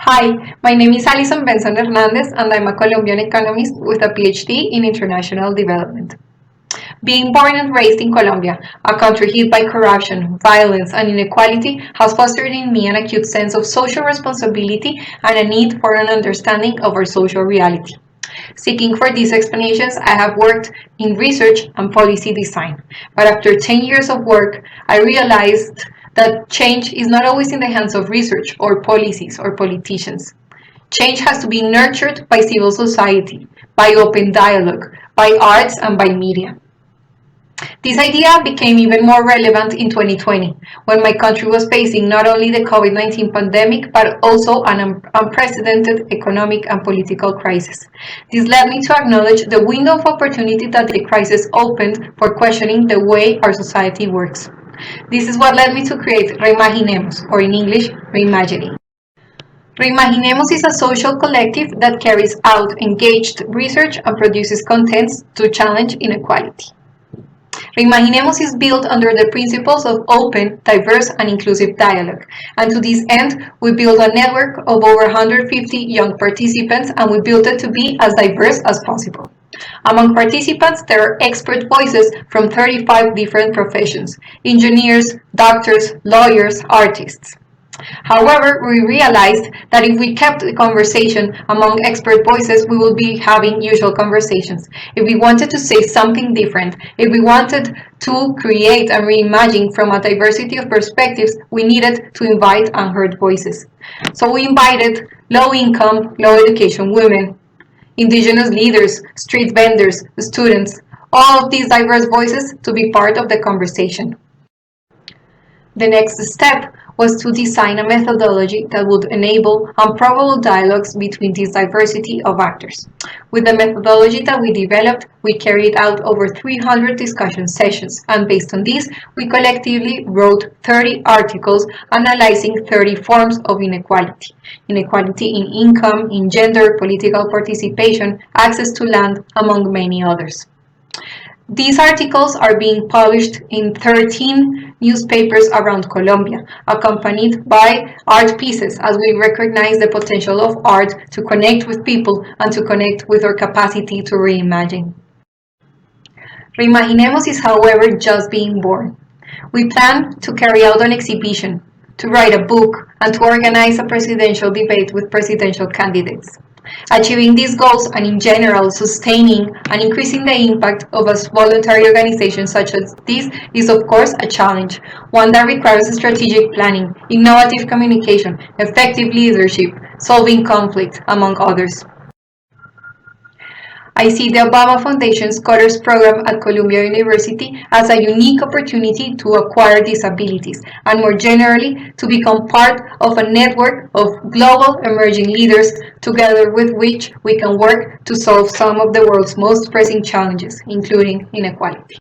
Hi, my name is Allison Benson Hernandez, and I'm a Colombian economist with a PhD in international development. Being born and raised in Colombia, a country hit by corruption, violence, and inequality, has fostered in me an acute sense of social responsibility and a need for an understanding of our social reality. Seeking for these explanations, I have worked in research and policy design. But after 10 years of work, I realized that change is not always in the hands of research or policies or politicians. Change has to be nurtured by civil society, by open dialogue, by arts, and by media. This idea became even more relevant in 2020, when my country was facing not only the COVID-19 pandemic, but also an unprecedented economic and political crisis. This led me to acknowledge the window of opportunity that the crisis opened for questioning the way our society works. This is what led me to create Reimaginemos, or in English, Reimagining. Reimaginemos is a social collective that carries out engaged research and produces contents to challenge inequality. Reimaginemos is built under the principles of open, diverse, and inclusive dialogue. And to this end, we built a network of over 150 young participants, and we built it to be as diverse as possible. Among participants, there are expert voices from 35 different professions: engineers, doctors, lawyers, artists. However, we realized that if we kept the conversation among expert voices, we would be having usual conversations. If we wanted to say something different, if we wanted to create and reimagine from a diversity of perspectives, we needed to invite unheard voices. So we invited low-income, low-education women, indigenous leaders, street vendors, students, all of these diverse voices to be part of the conversation. The next step was to design a methodology that would enable unprobable dialogues between this diversity of actors. With the methodology that we developed, we carried out over 300 discussion sessions, and based on this, we collectively wrote 30 articles analyzing 30 forms of inequality. Inequality in income, in gender, political participation, access to land, among many others. These articles are being published in 13 newspapers around Colombia, accompanied by art pieces, as we recognize the potential of art to connect with people and to connect with our capacity to reimagine. Reimaginemos is, however, just being born. We plan to carry out an exhibition, to write a book, and to organize a presidential debate with presidential candidates. Achieving these goals, and in general sustaining and increasing the impact of a voluntary organization such as this, is of course a challenge, one that requires strategic planning, innovative communication, effective leadership, solving conflict, among others. I see the Obama Foundation Scholars Program at Columbia University as a unique opportunity to acquire these abilities, and more generally, to become part of a network of global emerging leaders, together with which we can work to solve some of the world's most pressing challenges, including inequality.